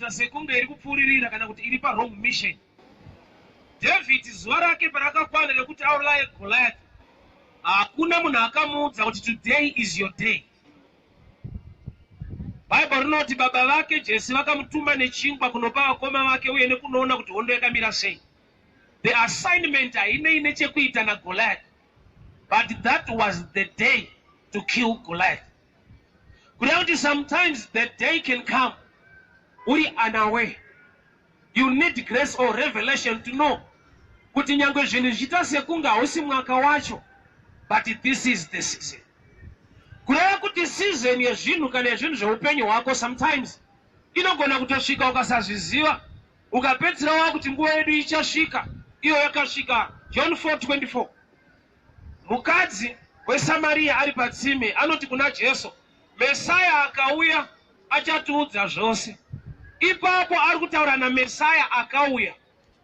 inoita sekunge iri kupfuririra kana kuti iri pa wrong mission. David zuva rake parakakwana rekuti auraye Goliath, hakuna munhu akamuudza kuti today is your day. Bible rinoti baba vake Jesse vakamutuma nechingwa kunopa vakoma vake uye nekunoona kuti hondo yakamira sei. The assignment hainei nechekuita na Goliath, but that was the day to kill Goliath. Kuti sometimes the day can come uri unaware. You need grace or revelation to know kuti nyangwe zvinhu zvichita sekunge hausi mwaka wacho, but this is the season. Kureva kuti season yezvinhu kana yezvinhu zveupenyu hwako sometimes inogona kutosvika ukasazviziva, ukapedzera wakuti nguva yedu ichasvika. Iyo yakasvika. John 4:24. Mukadzi weSamaria ari patsime anoti kuna Jesu, Mesaya akauya achatiudza zvose. Ipapo ari kutaura na Mesaya akauya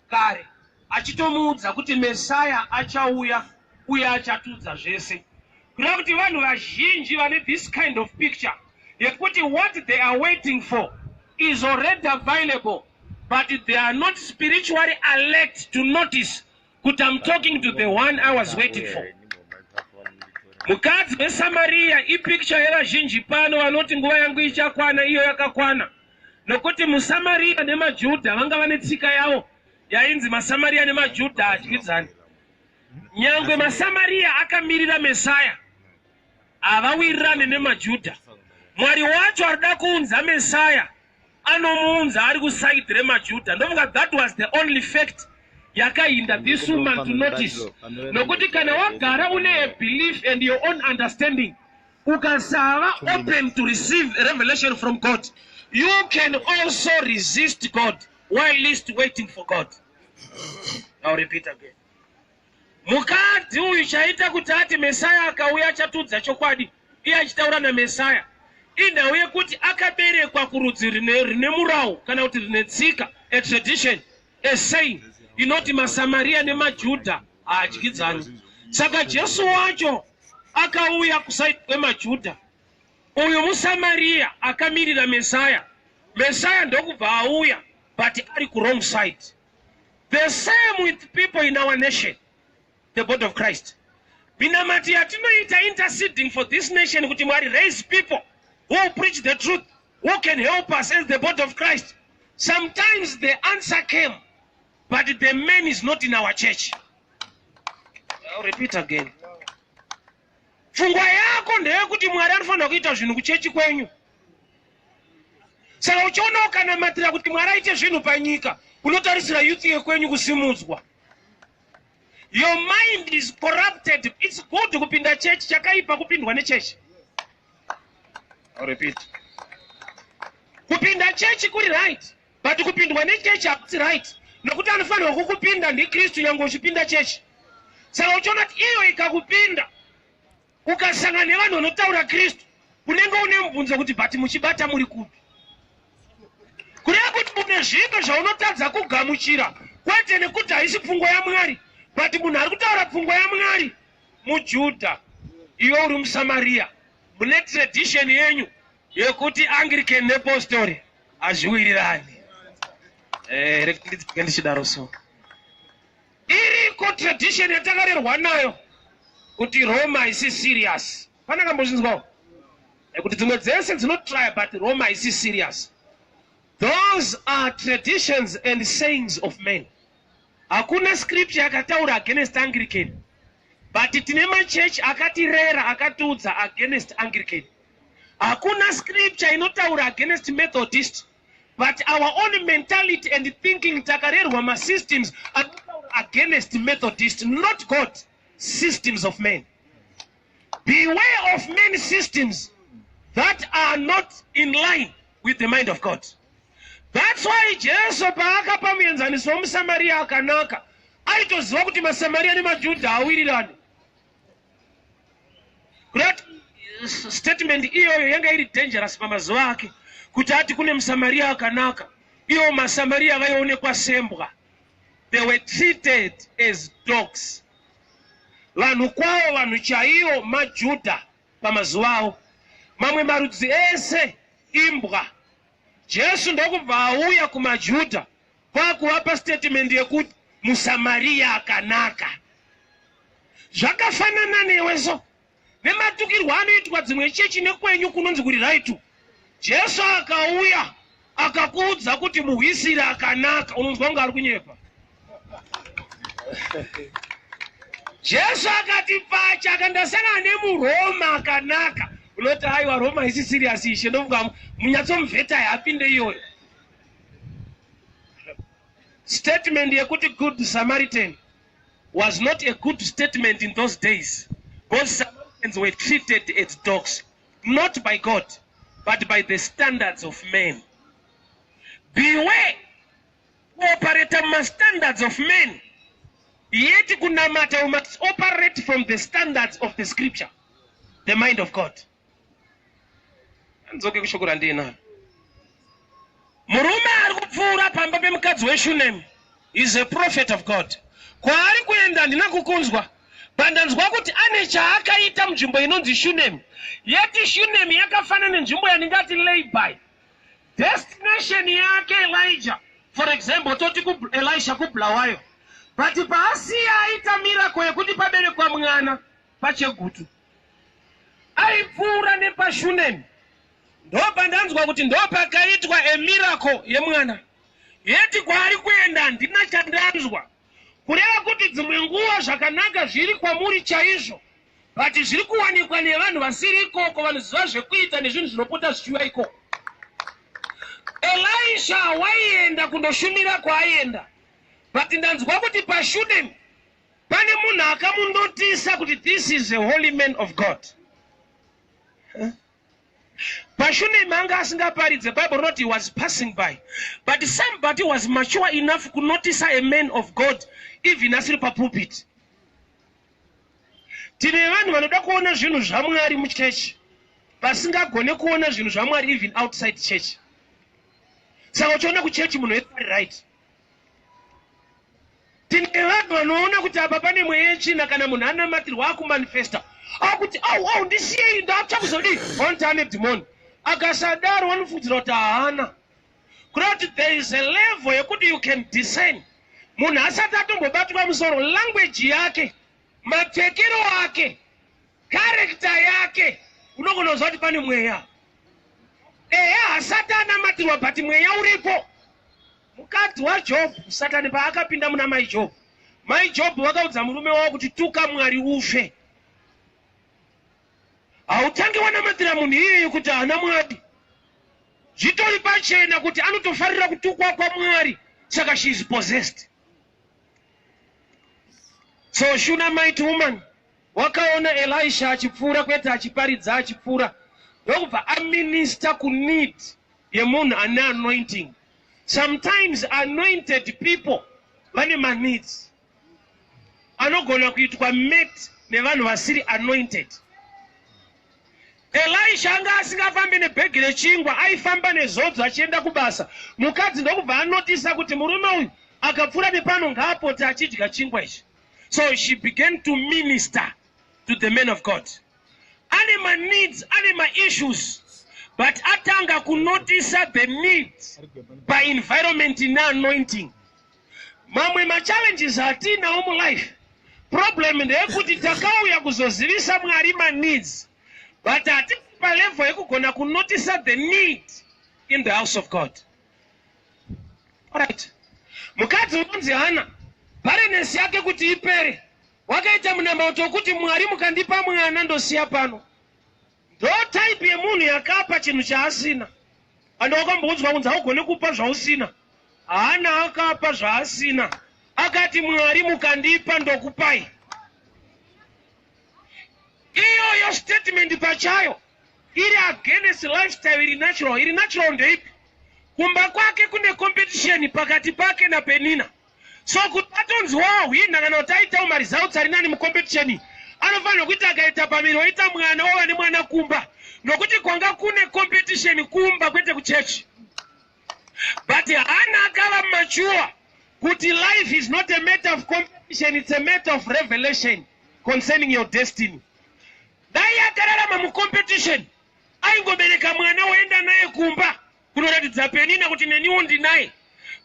kare, achitomuudza kuti Mesaya achauya uye achatiudza zvese. Kureva kuti vanhu vazhinji vane this kind of picture yekuti what they are waiting for is already available, but they are not spiritually alert to notice kuti I'm talking to the one I was waiting for. Mukadzi weSamaria ipicture yevazhinji pano vanoti nguva yangu ichakwana, iyo yakakwana. Nokuti muSamaria nemaJudha vanga vane tsika yavo yainzi maSamaria nemaJudha hadyidzani. Nyangwe maSamaria akamirira Mesaya, havawirirane nemaJudha. Mwari wacho arida kuunza Mesaya, anomuunza ari kusaidi remaJudha. Ndofunga that was the only fact yakainda this woman to notice. Nokuti kana wagara une a belief and your own understanding, ukasava open to receive revelation from God, you can also resist God while least waiting for God. I'll repeat again. Mukadzi uyu chaita kuti ati Mesaya akauya achatudza chokwadi, iye achitaura naMesaya, indau yekuti akaberekwa kurudzi rine murau kana kuti rine tsika, a tradition, a saying inoti maSamaria nemaJudha hadyidzani. Saka Jesu wacho akauya kusaidi kwemaJudha. Uyu muSamaria akamirira Mesaya. Mesaya ndokubva auya, but ari ku wrong side. The same with people in our nation, the body of Christ. Binamati atinoita interceding for this nation kuti Mwari raise people who preach the truth, who can help us as the body of Christ. Sometimes the answer came, but the man is not in our church. I'll repeat again. Fungwa yako ndeyekuti Mwari anofanira kuita zvinhu kuchechi kwenyu. Saka uchiona ukanamatira kuti Mwari aite zvinhu panyika, unotarisira youth yekwenyu kusimudzwa. Your mind is corrupted. It's good kupinda church, chakaipa kupindwa nechechi. I'll repeat. Kupinda church kuri right, but kupindwa nechechi hakusi right. Nokuti anofanira kukupinda ndi Kristu yangu uchipinda chechi. Saka uchiona kuti iyo ikakupinda, ukasangana nevanhu vanotaura Kristu, unenge une mubvunzo kuti bati muchibata muri kupi. Kureva kuti mune zvinhu zvaunotadza kugamuchira, kwete nekuti haisi pfungwa yaMwari, but munhu ari kutaura pfungwa yaMwari muJudha, iwe uri muSamaria, mune tradition yenyu yekuti Anglican neApostolic hazviwirirani. Ndichidaro so. Iriko tradition yatakarerwa nayo kuti Roma haisi serious. Pana kambozvinzwawo? Kuti dzimwe dzese dzinotry, but Roma haisi serious. Those are traditions and sayings of men. Hakuna scripture yakataura against Anglican, but tine machurch akatirera akatiudza against Anglican. Hakuna scripture inotaura against Methodist, but our own mentality and thinking takarerwa ma-systems against Methodist, not God, systems of men. Beware of many systems that are not in line with the mind of God. That's why Jesu paakapa muenzaniso muSamaria akanaka, aitoziva kuti maSamaria nemaJudha hawirirani. That statement iyoyo yanga iri dangerous pamazuva ake, kuti ati kune muSamaria akanaka, iyo maSamaria vaionekwa sembwa. They were treated as dogs. Vanhu kwavo vanhu chaivo maJudha pamazuva avo. Mamwe marudzi ese imbwa. Jesu ndokubva auya kumaJudha kwakuwapa statement yekuti muSamaria akanaka. Zvakafanana neweso nematukirwa anoitwa dzimwe chechi nekwenyu kunonzi kuri raitu. Jesu akauya akakuudza kuti muhwisira akanaka, unonzwa kunge ari kunyepa. Jesu akati pacha akandasangana nemuRoma akanaka. Unoti aiwa Roma isi serious ishe ndovuga munyatsomveta yapinde iyoyo. Statement yekuti good Samaritan was not a good statement in those days. Both Samaritans were treated as dogs, not by God, but by the standards of men. Beware, who operate on the standards of men. Yet kunamata, we must operate from the standards of the scripture, the mind of God. Murume ari kupfuura pamba pemukadzi weShunemi is a prophet of God. Kwaari kuenda ndina kukunzwa, pandanzwa kuti ane chaakaita munzvimbo inonzi Shunemi. Yeti Shunemi yakafanana nenzvimbo yaningati Lehi. Destination yake Elijah, for example, toti Elisha kubulawayo. But paasiya aita miracle yekuti paberekwa mwana pachegutu. Aipfuura nepaShunemi. Ndopa ndanzwa kuti ndopa kaitwa a miracle yemwana. Yeti kwaari kuenda ndina chandanzwa. Kureva kuti dzimwe nguva zvakanaka zviri kwamuri chaizvo, but zviri kuwanikwa nevanhu vasiri ikoko, vanhu ziva zvekuita nezvinhu zvinopota zvichiuya ikoko. Elisha waienda kundoshumira kwaaienda, but ndanzwa kuti paShunemi pane munhu akamundotisa kuti this is a holy man of God. PaShunemi anga asingaparidze Bible not he was passing by, but somebody was mature enough to notice a man of God even asiri papulpit. Tine vanhu vanoda kuona zvinhu zvaMwari muchechi vasingagone kuona zvinhu zvaMwari even outside church. Saka uchiona kuchechi munhu wepari right. Tine vanhu vanoona kuti apa pane mweya yechina kana munhu anamatirwa akumanifesta akuti au ndisiyei ndapcha kuzodii onti ane dhimoni. Akasadaro wanofudzira kuti haana. Kuti there is a level yekuti you can discern. Munhu asati atombobatwa musoro, language yake, mapfekero ake, character yake, unogona kuzwa kuti pane mweya. Asati anamatirwa but mweya uripo. Mukadzi waJob, Satani paakapinda muna mai Job. Mai Job vakaudza murume wavo kuti tuka Mwari ufe. Hautange wanamatira munhu iyeye kuti hana Mwari. Zvitori pachena kuti anotofarira kutukwa kwaMwari, saka she is possessed. So Shunammite woman wakaona Elisha achipfuura, kwete achiparidza achipfuura, ndokubva aminister kuneed yemunhu ane anointing. Sometimes anointed people vane maneeds anogona kuitwa met nevanhu vasiri anointed. Elisha anga asingafambi nebhegi rechingwa, aifamba nezodzo achienda kubasa. Mukadzi ndokubva anotisa kuti murume uyu akapfuura nepano ngaapote achidya chingwa ichi. So she began to minister to the men of God. Ane ma needs, ane ma issues, but atanga kunotisa the needs by environment in anointing. Mamwe ma challenges atinawo mu life. Problem ndeyekuti takauya kuzozivisa Mwari ma needs, but ati pa level yekugona kunotisa the need in the house of God. Alright. Mukadzi unonzi Hana, barrenness yake kuti ipere, wakaita munamauto kuti Mwari mukandipa mwana ndosiya pano. Ndo type yemunhu yakapa chinhu chaasina. Ando wakamboudzwa kunzi haugone kupa zvausina. Hana akapa zvaasina. Akati Mwari mukandipa ndokupai. Iyo statement pachayo iri against lifestyle iri natural. Iri natural ndeipi? Kumba kwake kune competition pakati pake na Penina. So kuti atonzwawo hina kana utaita results ari nani mu competition. Anofanira kuti akaita pamiri oita mwana owa ni mwana kumba. Nokuti kwanga kune competition kumba kwete ku church. But Hana akava mature kuti life is not a matter of competition, it's a matter of revelation concerning your destiny. Dai akararama mu competition, aingobereka mwana oenda naye kumba. kunoratidza Penina kuti neniwo ndinaye.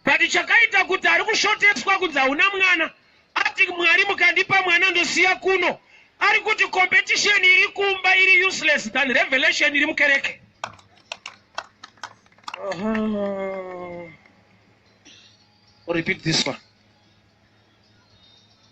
But chakaita kuti ari kushoteswa kunzi hauna mwana, ati Mwari mukandipa mwana ndosiya kuno, ari kuti competition iri kumba iri useless than revelation iri mukereke. Repeat this one.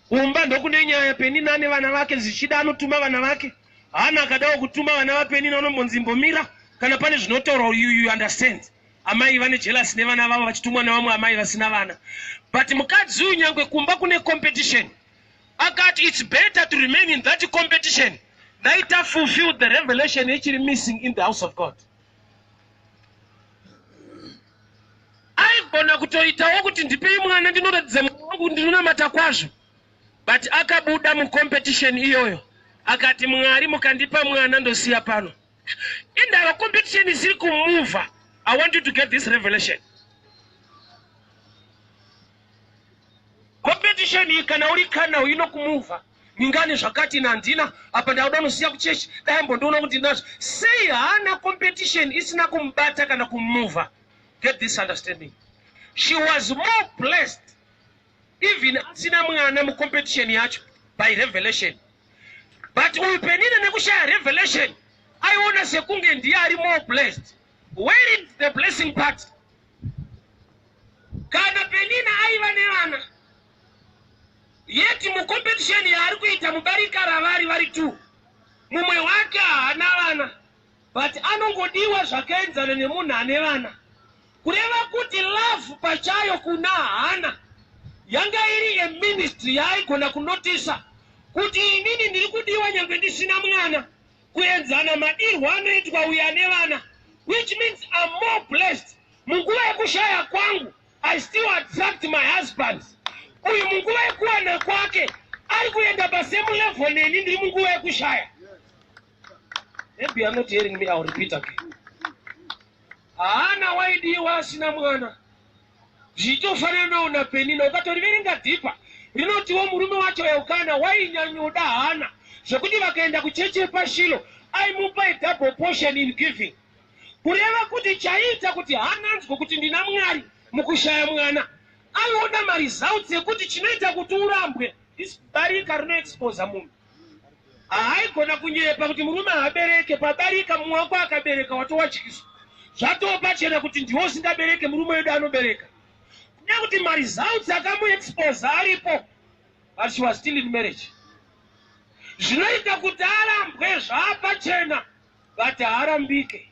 Kumba ndokune nyaya Penina nevana vake zvichida anotuma vana vake. Hana akadawo kutuma vana vaPenina unombonzimbomira kana pane zvinotaurwa you understand. Amai vane jealous nevana vavo vachitumwa nevamwe amai vasina vana. But mukadzi uyu nyangwe kumba kune competition, akati it's better to remain in that competition than to fulfill the revelation actually missing in the house of God. Aigona kutoitawo kuti ndipei mwana ndinoratidza wangu ndinonamata kwazvo. But akabuda mu competition iyoyo. Akati Mwari mukandipa mwana ndosiya pano. In our competition is move. I want you to get this revelation. Competition ikana urikana inokumuva. Ningane zvakati nandina apa ndauda nosiya kuchechi dambo ndoona kuti ndazvo. Say hana competition isina kumbata kana kumuva. Get this understanding. She was more blessed even asina mwana mu competition yacho by revelation. But uyu Penina nekushaya revelation, aiona sekunge ndiye ari more blessed. Where is the blessing part? Kana Penina aiva nevana, yeti mu competition yaari kuita mubarika ravari vari tu, mumwe wake haana vana, but anongodiwa zvakaenzana nemunhu ane vana. Kureva kuti love pachayo kuna haana, yanga iri a ministry yaigona kunotisa kuti inini ndiri kudiwa nyangwe ndisina mwana, kuenzana madirwa anoitwa uyu ane vana, which means I'm more blessed. Munguva yekushaya kwangu, I still attract my husband. Uyu munguva yekuwana kwake, ari kuenda pasame level neni ndiri munguva yekushaya. Maybe you're not hearing me, I'll repeat again. Haana waidiwa asina mwana. Zvichofanana una Penina, ukatoriverenga dhipa. Rinotiwo murume wacho Eukana wainyanyuda hana zvekuti vakaenda kucheche paShilo aimupa double portion in giving. Kureva kuti chaita kuti hananzwe kuti ndina Mwari mukushaya mwana, aiona maresults ekuti chinoita kuti urambwe barika rinoexpose munhu. Haigona kunyepa kuti murume habereke, pabarika mumwe wako akabereka watowachikiswa. Zvatopa chena kuti ndiwo usingabereke murume wedu anobereka. Nekuti maresults akamuexpose aripo, but she was still in marriage. Zvinoita kuti arambwe zvapa chena, but harambike.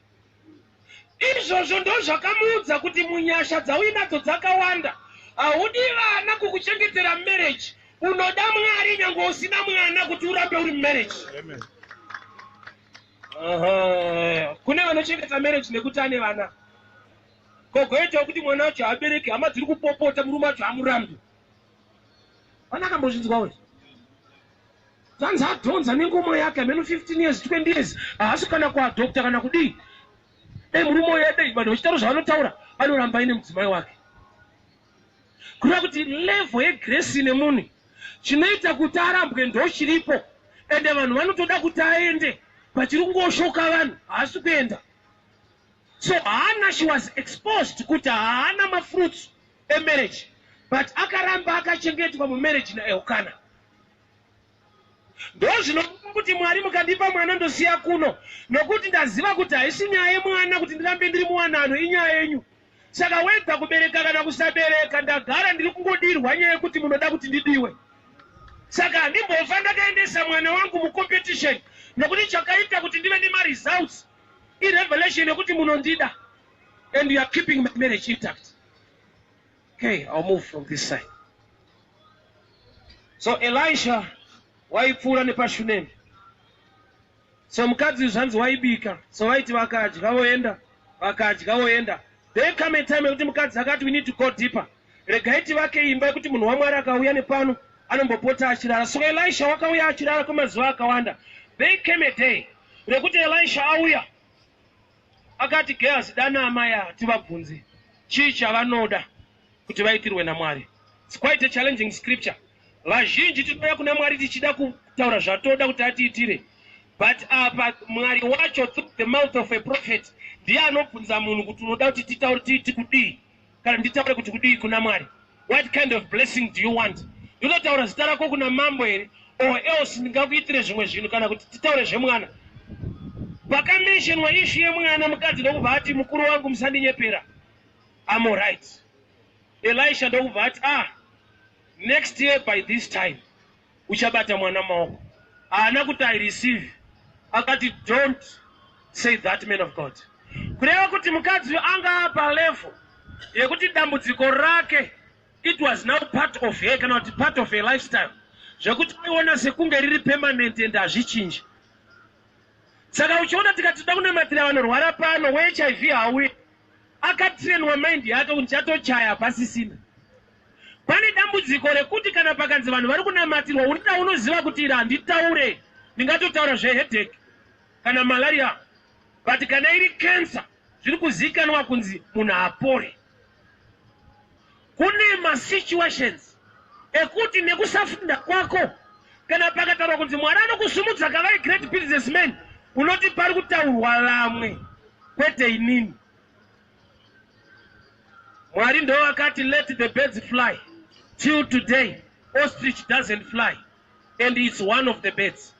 Izvozvo ndo zvakamuudza kuti munyasha dzauinadzo dzakawanda, haudi vana kukuchengetera marriage, unoda Mwari nyangwe usina mwana kuti urambe uri marriage. Amen. Kune vanochengeta marriage nekuti ane vana. Kogoita kuti mwana wacho abereke, hama dziri kupopota murume wacho hamurambi. Vana kambozvinzwa wewe? Zanzi adhonza nengomo yake ameno 15 years 20 years haasi kana kuadhokta kana kudii. Murume wedu vanhu vachitaura zvavanotaura anoramba ine mudzimai wake. Kureva kuti level yegrace nemunhu chinoita kuti arambwe ndo chiripo, ende vanhu vanotoda kuti aende pachiri kungoshoka vanhu haasi kuenda. So Hannah, she was exposed kuti haana mafruits emarriage, but akaramba akachengetwa mumarriage naEukana. Ndo zvinokupa kuti Mwari mukandipa mwana ndosiya kuno, nokuti ndaziva kuti haisi nyaya yemwana kuti ndirambe ndiri muwanano, inyaya yenyu. Saka wega kubereka kana kusabereka, ndagara ndiri kungodirwa nyaya yekuti munoda kuti ndidiwe. Saka handimbofa ndakaendesa mwana wangu mucompetition, nokuti chakaita kuti ndive nemaresults revelation yekuti munondida, and you are keeping my marriage intact. Okay, I'll move from this side. So Elisha waipfuura nepashunemi. So mukadzi zvanzi waibika, so vaiti vakadya voenda. There came a time yekuti mukadzi akati we need to go deeper. Regaiti vake imba yekuti munhu waMwari akauya nepano anombopota achirara. So Elisha wakauya achirara kwemazuva akawanda. There came a day rekuti Elisha auya akati Gehazi dana amai tivabvunze chii chavanoda kuti vaitirwe naMwari. It's quite a challenging scripture. Vazhinji tinouya kuna Mwari tichida kutaura zvatoda kuti atiitire, but apa Mwari wacho through the mouth of a prophet ndiye anobvunza munhu kuti unoda kuti titi kudii kana nditaure kuti kudii kuna Mwari. What kind of blessing do you want? Unotaura zita rako kuna mambo here or else ndingakuitire zvimwe zvinhu kana kuti titaure zvemwana. Pakamentionwa ishu yemwana mukadzi ndokubva ati mukuru wangu musandinyepera. I'm all right. Elisha ndokubva ati next year by this time uchabata mwana maoko. Haana kuti I receive. Akati don't say that, man of God. Kureva kuti mukadzi anga pa level yekuti dambudziko rake it was now part of her kana kuti part of her lifestyle. Zvekuti aiona sekunge riri permanent and hazvichinji. Saka uchiona tikati toda kunamatira vanorwara pano weHIV hauye akatrainwa mind yake kuti chatochaya pasisina. Pane dambudziko rekuti kana pakanzi vanhu vari kunamatirwa unoziva kuti ira handitaure ndingatotaura zveheadache kana malaria, but kana iri cancer zviri kuzikanwa kunzi munhu apore. Kune masituations ekuti nekusafunda kwako kana pakataurwa kunzi Mwari anokusumudza kavai great businessman unoti pari kutaurwa lamwe kwete inini. Mwari ndo akati let the birds fly. Till today ostrich doesn't fly and it's one of the birds.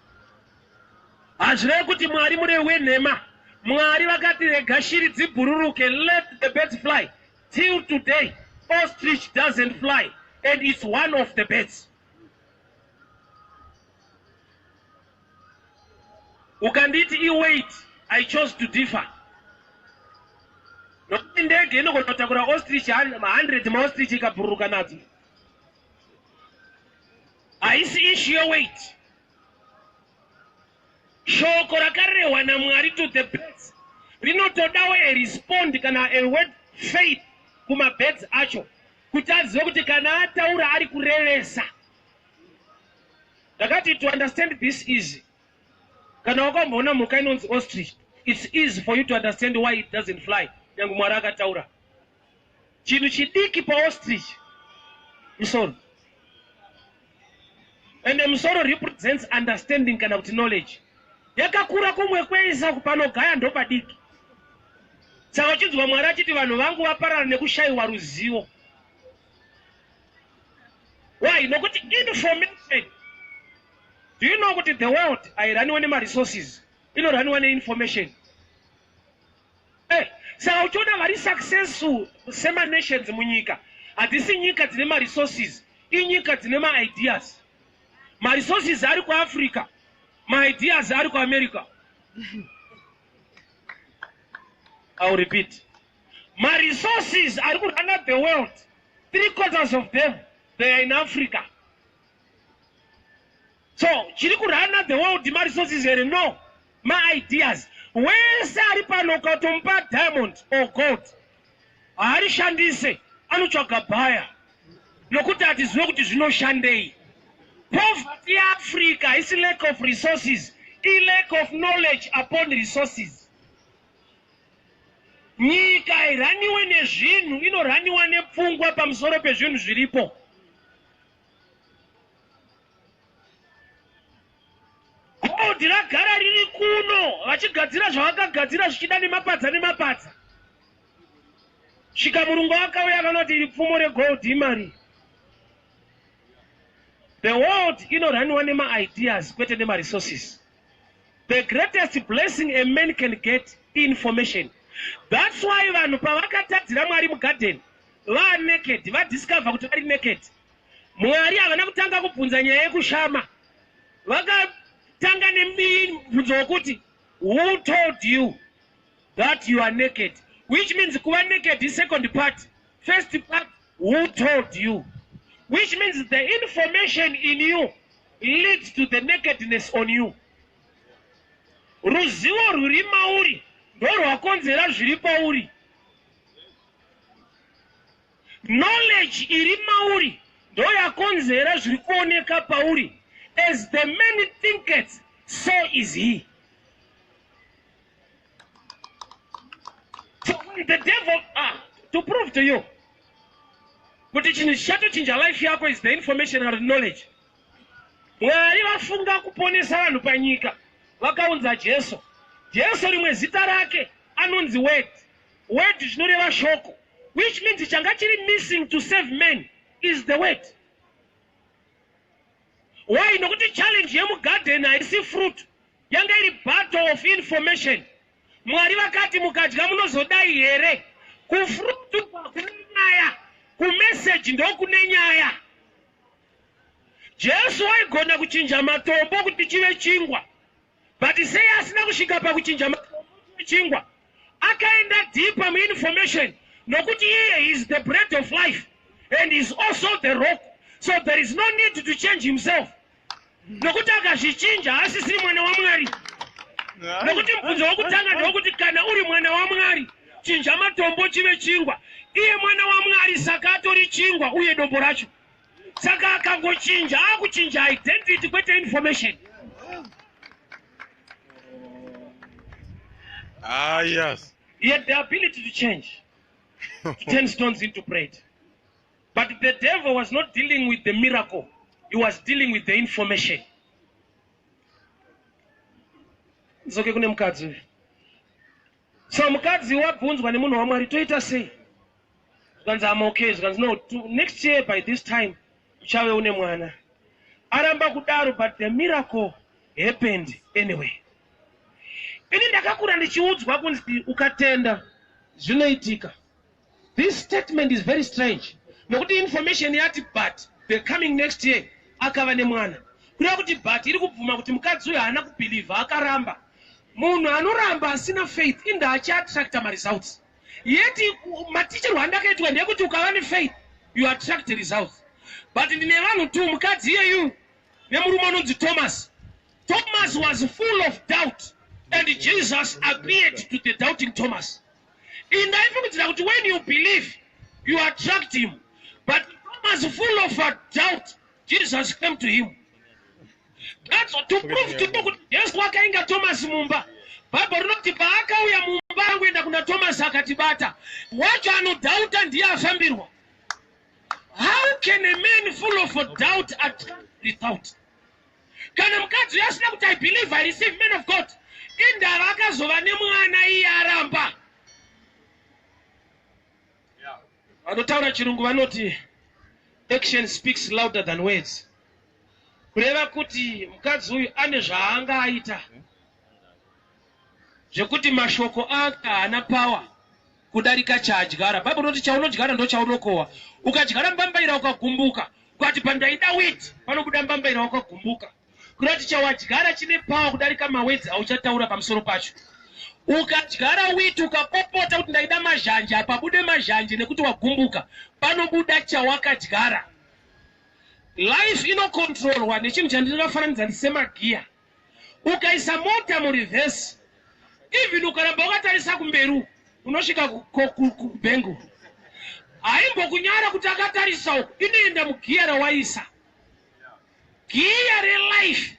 Hazvirevi kuti Mwari murewe nhema. Mwari vakati rega shiri dzibhururuke, let the birds fly. Till today ostrich doesn't fly and it's one of the birds. Ukanditi wait, I chose to differ. Nokuti ndege inogotakura ostrich 100 maostrich ikabhururuka nadzo. Haisi issue yeweight. Shoko rakarehwa naMwari to the birds rinotodawo respond kana a word faith kumabirds acho kuti azive kuti kana ataura ari kurevesa. Ndakati to understand this easy. Kana wakamboona mhuka inonzi ostrich, it's easy for you to understand why it doesn't fly. Nyangu Mwari akataura. Chinhu chidiki pa ostrich musoro. And the musoro represents understanding kana kuti knowledge. Yakakura kumwe kweisa kupanogaya ndo padiki. Saka uchinzwa Mwari achiti vanhu vangu vaparara nekushayiwa ruzivo. Why? Nokuti information. Do you know kuti the world hairaniwa nemaresources, inoraniwa neinformation. Saka uchiona vari successful sema-nations munyika hatisi nyika dzine maresources, inyika dzine maideas. Maresources ari kuAfrica, maideas ari kuAmerica. I'll repeat. Maresources are kurana the world. 3/4 of them, they are in Africa. So, chiri kurana the world, the resources here, no. My ideas. Where sari pano katompa diamond or gold? Ari shandise, anuchoka baya. Nokuta atizwe kuti zvinoshandei. Poverty Africa is a lack of resources, a lack of knowledge upon resources. Nyika iraniwe nezvinhu, inoraniwa nepfungwa pamusoro pezvinhu zviripo. Gold ragara riri kuno, vachigadzira zvavakagadzira zvichida nemapadza. Svika murungu akauya akanoti iri pfumo regold imari. The world inoraniwa nema-ideas kwete nema-resources. The greatest blessing a man can get information. That's why vanhu pavakatadzira Mwari mugarden va naked, vadiscover kuti vari naked. Mwari havana kutanga kubvunza nyaya yekushama. Vakatanga nemibvunzo wokuti who told you that you are naked? Which means kuva naked is second part. First part, who told you? Which means the information in you leads to the nakedness on you. Ruzivo ruri mauri ndorwakonzera zviri pauri. Knowledge iri mauri ndoyakonzera zviri kuoneka pauri. As the man thinketh, so is he. So when the devil, to prove to you, kuti chinhu chatochinja life yako is the information and knowledge. Mwari vafunga kuponesa vanhu panyika vakaunza Jesu. Jesu rimwe zita rake anonzi word. Word zvinoreva shoko, which means changa chiri missing to save men is the word. Why? Nokuti challenge yemugarden haisi fruit, yanga iri battle of information. Mwari vakati mukadya munozodai here, kufruit kune nyaya, kumessage ndokune nyaya. Jesu waigona kuchinja matombo kuti chive chingwa, but sei asina kusvika pakuchinja matombo chive chingwa. Akaenda deeper information, nokuti iye is the bread of life and is also the rock, so there is no need to change himself. Nokuti akazvichinja asisiri mwana waMwari. Nokuti mubvunzo wokutanga ndokuti kana uri mwana waMwari, chinja matombo chive chingwa. Iye mwana waMwari saka atori chingwa uye dombo racho. Saka akangochinja, akuchinja identity kwete information. Yes. He had the ability to change, to turn stones into bread. But the devil was not dealing with the miracle. He was dealing with the information. It's okay kune mukadzi. So mukadzi wabvunzwa nemunhu waMwari toita sei? Zvikanzi I'm okay. Zvikanzi no, next year by this time uchave une mwana. Aramba kudaro, but the miracle happened anyway. Ini ndakakura ndichiudzwa kunzi ukatenda zvinoitika. This statement is very strange. Nokuti information yati but the coming next year akava nemwana. Kureva kuti but iri kubvuma kuti mukadzi uyu haana kubhilivha, akaramba. Munhu anoramba asina faith inda achiattracta results. Yeti maticherwo andakaitwa ndekuti ukava nefaith you attract the results. But ndine vanhu tu mukadzi iyeyu nemurume anonzi Thomas. Thomas was full of doubt. And Jesus appeared to the doubting Thomas. In the when you believe, you attract him. But Thomas, full of a doubt, Jesus came to him. That's to prove to you. Yes, what kind of Thomas Mumba? Bible not the Baka uya Mumba when the Thomas Akatibata. What you no doubt and dear family? How can a man full of a doubt attract the doubt? Can I yes, I believe I receive men of God. Inda vakazova nemwana iye aramba. Vanotaura chirungu vanoti action speaks louder than words. Kureva kuti mukadzi uyu ane zvaanga aita zvekuti mashoko ake haana power kudarika chaadyara. Bible noti chaunodyara ndo chaunokohwa. Ukadyara mbambaira ukagumbuka, ukati pandaida wheat panobuda mbambaira wakagumbuka. Kurati chawadyara chine power kudarika mawedzi auchataura pamusoro pacho. Ukadyara wheat ukapopota kuti ndaida mazhanje apa bude mazhanje nekuti wagumbuka, panobuda chawakadyara. Life inocontrolwa nechinhu chandinofananidza semagiya. Ukaisa mota mureverse, even ukaramba wakatarisa kumberi unosvika kubhengu, haimbokunyara kuti akatarisa uku, inoenda mugiya rawaisa. Giya relife.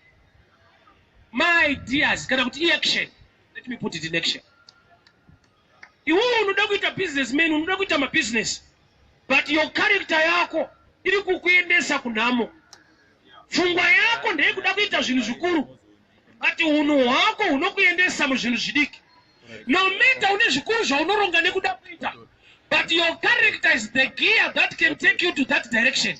My ideas kana kuti action. Let me put it in action. Iwe unoda kuita businessman, unoda kuita business, but your character yako iri kukuendesa kunamo. Pfungwa yako ndeye kuda kuita zvinhu zvikuru, but unhu hwako hunokuendesa muzvinhu zvidiki. No matter une zvikuru zvaunoronga nekuda kuita, but your character is the gear that can take you to that direction.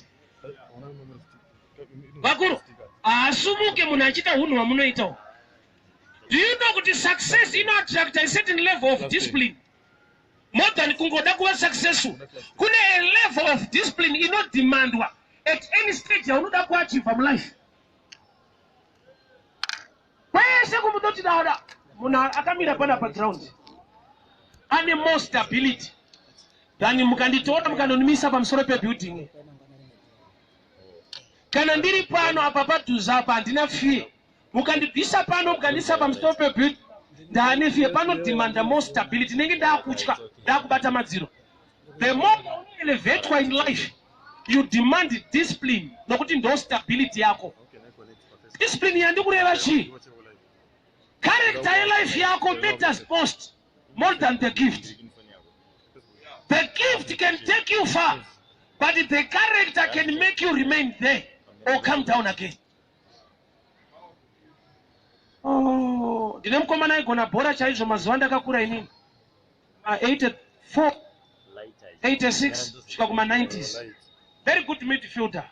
Vakuru, asumuke munhu achita hunhu hwamunoita. Do you know kuti success attract a certain level of discipline? More than kungoda kuva successful. Kune a level of discipline inodemandwa at any stage yaunoda kuachieve from life. Kwese kumudoti dauda munhu akamira pana background ane more stability than mukanditoona mukandonimisa pamusoro pebuilding. Kana ndiri pano apa padhuze apa handina fear. Mukandibvisa pano mukandisa pamusoro pebuilding ndane fear. Pano demand more stability. Nenge ndakutya ndakubata madziro. The more you elevate in life, you demand discipline nokuti ndo stability yako. Discipline yandikureva chii? Character life yako matters most more than the gift. The gift can take you far, but the character can make you remain there or come down again. Oh, ndine mukomana aigona bhora chaizvo mazuva ndakakura inini. 84, 86, Shoko 90s. Very good midfielder.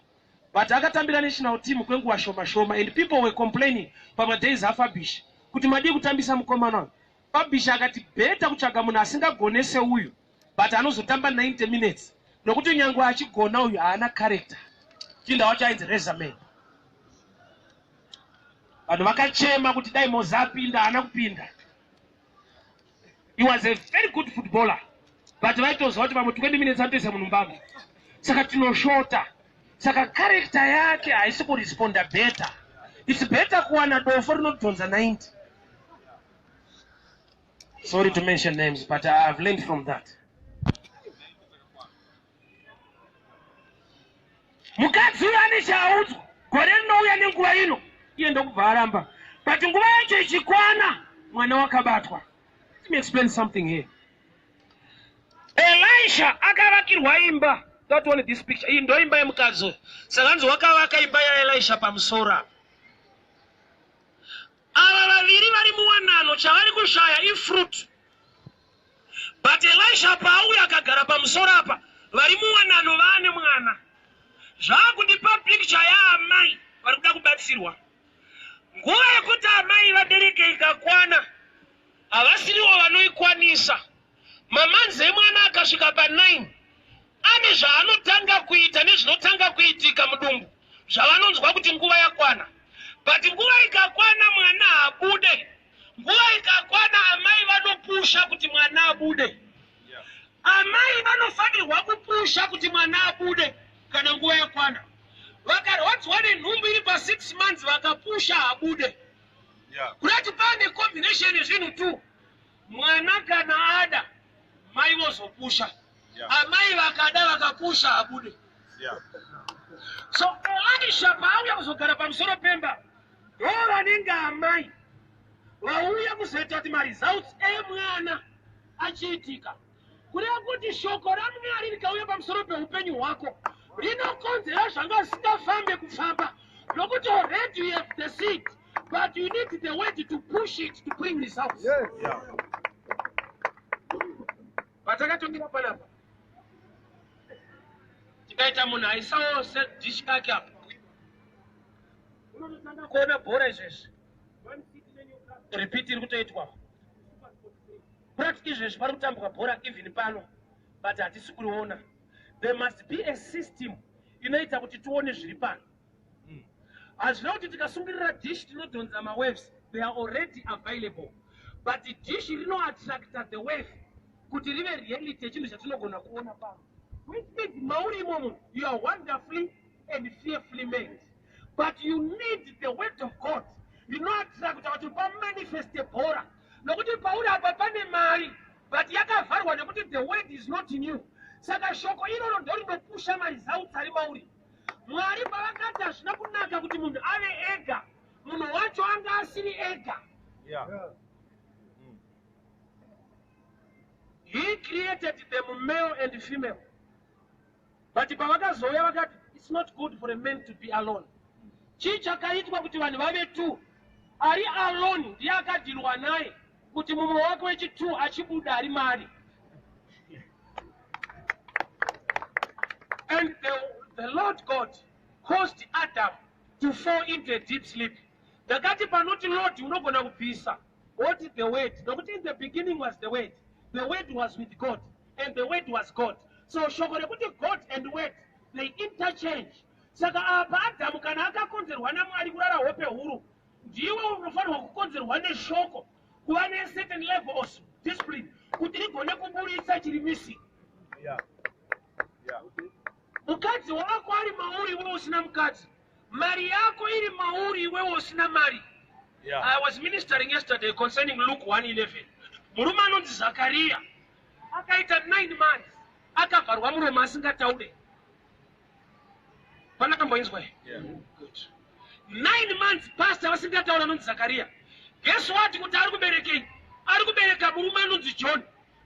But akatambira national team kwenguwa shoma and people were complaining pama days afabish. Kuti madi kutambisa mkomano. Fabish akati beta kuchaga muna asingagonese uyu. But anozotamba 90 minutes. Nokuti nyangu achigona uyu ana character. Chinda wacha inzi resume. Vanhu vakachema kuti dai mozapinda ana kupinda. He was a very good footballer. But vaitozwa kuti pamwe 20 minutes atoisa munhu mbambo. Saka tinoshota. Saka character yake haisi kuresponda better. It's better kuwana dofo rinodhonza 90. Sorry to mention names, but I've learned from that. Mukadzi ane chaudzwa gore rinouya nenguva ino iye ndokubva aramba. But nguva yacho ichikwana mwana wakabatwa. Let me explain something here. Elisha akavakirwa imba. Don't want this picture. Iyi ndo imba yemukadzi. Sakanzi wakavaka imba ya Elisha pamusora. Ava vaviri vari muwanano chavari kushaya ifruit. But Elisha pauya akagara pamusora apa vari muwanano vane mwana. Zvakundipa picture yaamai vari kuda kubatsirwa. Nguva yekuti amai vabereke ikakwana havasiriwo vanoikwanisa. Mamanzi emwana akasvika pa9 ane zvaanotanga kuita nezvinotanga kuitika mudumbu zvavanonzwa kuti nguva yakwana. But nguva ikakwana mwana abude. Nguva ikakwana amai vanopusha kuti mwana abude. Amai vanofanirwa kupusha kuti mwana abude kana nguva yakwana. Vakarwadziwa nenhumbu iri pa6 months vakapusha abude. Kurati pane combination yezvinhu tu. Mwana kana ada mai vozopusha. Amai vakada vakapusha abude. So Elisha pauya kuzogara pamusoro pemba ndo vanenge amai vauya kuzoita kuti maresults emwana achiitika. Kureva kuti shoko raMwari rikauya pamusoro peupenyu hwako rinokonzera zvanga zvisingafambe kufamba nokuti already you have the seed but you need the word to push it to bring results. Patakatongira panapa tikaita munhu aisawo sedish kake apo unotanga kuona bhora izvezvi repeat iri kutoitwa practically izvezvi pari kutambwa bhora even pano but hatisi kuriona. There must be a system inoita kuti tione zviri pano. Hazvina kuti tikasungirira dish tinodhonza mawaves, they are already available, but dish rinoattracta the wave kuti rive reality yechinhu chatinogona kuona pano. Which means mauri imomo you are wonderfully and fearfully made, but you need the word of God. You know attract kuti pamanifeste bhora nokuti pauri apa pane mari but yakavharwa nekuti the word is not in you. Saka shoko iroro ndo rinopusha maresults ari mauri. Mwari pavakati hazvina kunaka kuti munhu ave ega, munhu wacho anga asiri ega. He created them male and female. But pavakazouya vakati it's not good for a man to be alone. Chii chakaitwa kuti vanhu vave 2. Ari alone ndiye akadhirwa naye kuti mumwe wake wechi2 achibuda ari mari. And the Lord God caused Adam to fall into a deep sleep. Dakati panoti Lord unogona kupisa. What is the word? Nokuti in the beginning was the word. The word was with God and the word was God. So shoko rekuti God and word they interchange. Saka apa Adam kana akakonzerwa naMwari kurara hope huru ndiwe unofanirwa kukonzerwa neshoko kuva ne certain level of discipline kuti rigone kuburitsa chiri missing. Mukadzi wako ari mauri iwe usina mukadzi, mari yako iri mauri iwe usina mari. I was ministering yesterday concerning Luke 1:11. Murume anonzi Zakaria akaita 9 months akavharwa muromo asingataure. Panakamboinzwa here? Good. 9 months pastor vasingataura anonzi Zakaria. Guess what? Kuti ari kuberekei? Ari kubereka murume anonzi John.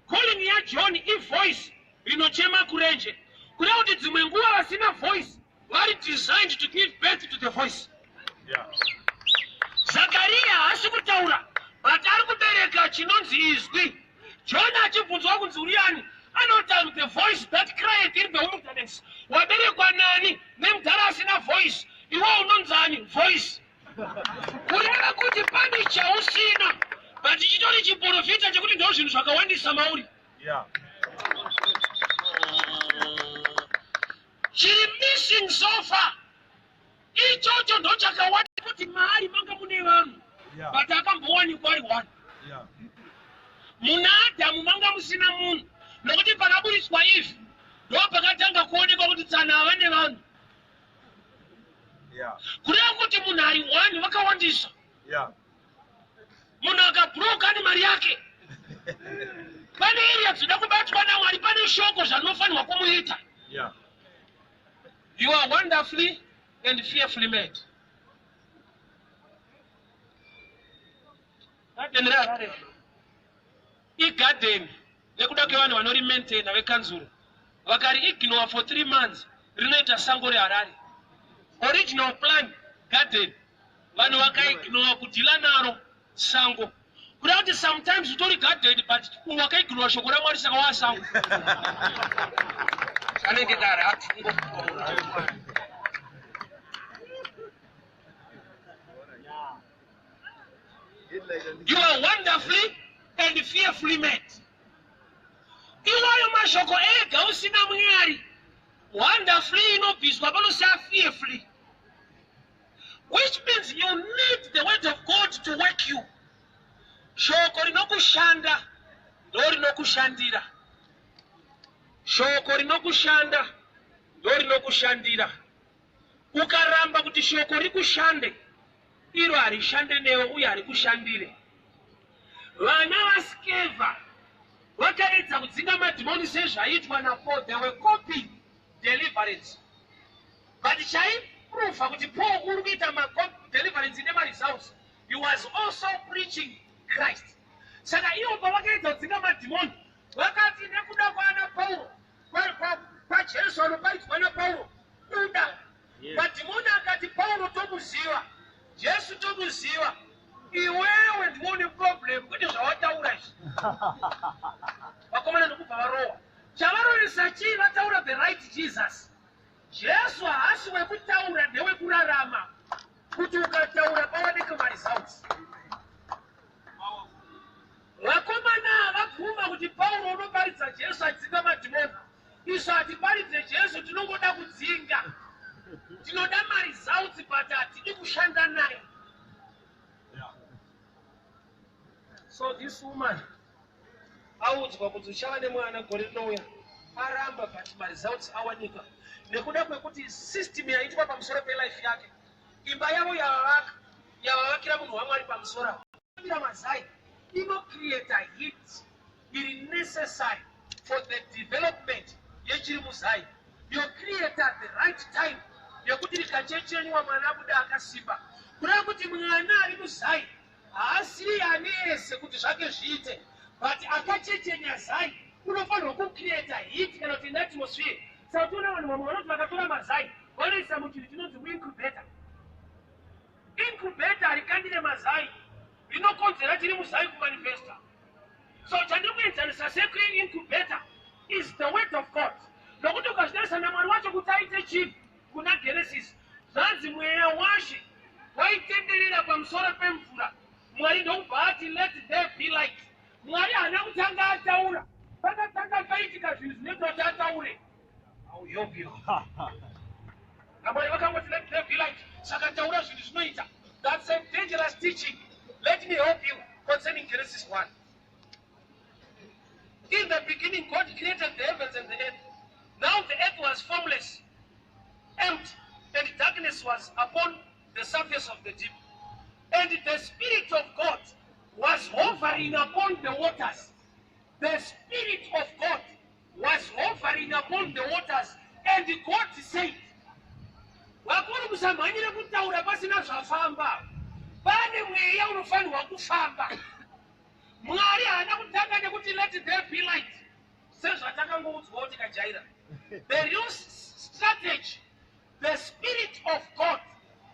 Calling ya John voice rinochema kurenje. Kureva kuti dzimwe nguva vasina voice vari designed to give birth to the voice. Zakaria haasi kutaura but ari kubereka chinonzi izwi. Jonah achibvunzwa kunzi uriani, anoti the voice that cried in the wilderness. Waberekwa nani nemudhara asina voice, iwe unonzani voice. Kureva kuti pane chausina, but chitori chiprofita chekuti ndo zvinhu zvakawandisa mauri. Chiri missing so far. Ichocho ndo chakawanda kuti mahari manga mune vanhu. But akambowanikwa ari one. Muna Adamu manga musina munhu. Nokuti pakaburiswa Eve, ndo pakatanga kuonekwa kuti tsana vane vanhu. Kureva kuti munhu ari one vakawandisa. Munhu akabhuroka nemari yake. Pane area dzinoda kubatwa naMwari, pane shoko zvanofanirwa kumuita. You are wonderfully and fearfully made. Garden nekuda kwevanhu vanori maintain vekanzuro vakari ignore for 3 months rinoita sango reHarare. Original plan garden vanhu vakaignore kudhila naro sango. Kuda kuti sometimes utori garden but wakaignore shoko raMwari saka wasango. Anenge dare ati you are wonderfully and fearfully made. Iwayo mashoko ega usina Mwari. Wonderfully inobviswa panosa fearfully. Which means you need the word of God to work you. Shoko rinokushanda ndo rinokushandira. Shoko rinokushanda ndo rinokushandira. Ukaramba kuti shoko rikushande, iro harishande newe uye harikushandire. Vana vaSkeva vakaedza kudzinga madhimoni sezvaitwa naPaul, they were copying deliverance. But chaiprova kuti Paul uri kuita deliverance nemaresults, he was also preaching Christ. Saka ivo pavakaedza kudzinga madhimoni, vakati nekuda kwana Paulo, paJesu anoparidzwa naPaulo, kuda. Madhimoni akati Paulo tomuziva, Jesu tomuziva, iwewe ndione problem kuti zvawataura izvi. Vakomana ndokubva varowa. Chavarovesa chii vataura the right Jesus. Jesu haasi wekutaura ndewekurarama. Kuti ukataura pawaneke maresults. Vakomana vabvuma kuti Paulo unoparidza Jesu achidzinga madhimoni. Isu hatiparidze Jesu, tinongoda kudzinga. Tinoda maresults but hatidi kushanda naye. So this woman, audzwa kuti uchava nemwana gore rinouya, aramba but maresults awanika. Nekuda kwekuti system yaitwa pamusoro pelife yake. Imba yavo yavavakira munhu waMwari pamusoro. Ira mazai inocreate a hit iri necessary for the development yechiri muzai. You create at the right time. Yekuti rikachechenywa mwana abuda akasimba. Kureva kuti mwana ari muzai haasiri anese kuti zvake zviite, but akachechenya zai unofanirwa kucreate hit kana kuti atmosphere. Saka toona vanhu vamwe vanoti vakatora mazai vanoisa muchinhu chinonzi muincubator. Incubator harikandire mazai, rinokonzera tiri muzai kumanifesta. So chandiri kuenzanisa sekuincubator is the word of God. Nokuti ukazvinarisa naMwari wacho kuti aite chinhu kuna Genesis, zvanzi mweya washe waitenderera pamusoro pemvura. Mwari ndokubva ati let there be light. Mwari haana kutanga ataura, pakatanga paitika zvinhu zvinoita kuti ataure. I'll help you. Namwari vakangoti let there be light, saka taura zvinhu zvinoita. That's a dangerous teaching. Let me help you concerning Genesis 1. In the beginning, God created the heavens and the earth. Now the earth was formless, empty, and darkness was upon the surface of the deep. And the Spirit of God was hovering upon the waters. The Spirit of God was hovering upon the waters. And God said, vakuru musamhanyire kutaura pasina zvafamba. Pane mweya unofanirwa kufamba. Mwari haana kutanga nekuti let there be light. Sezvatakangoudzwa kuti kajaira. The real strategy, the Spirit of God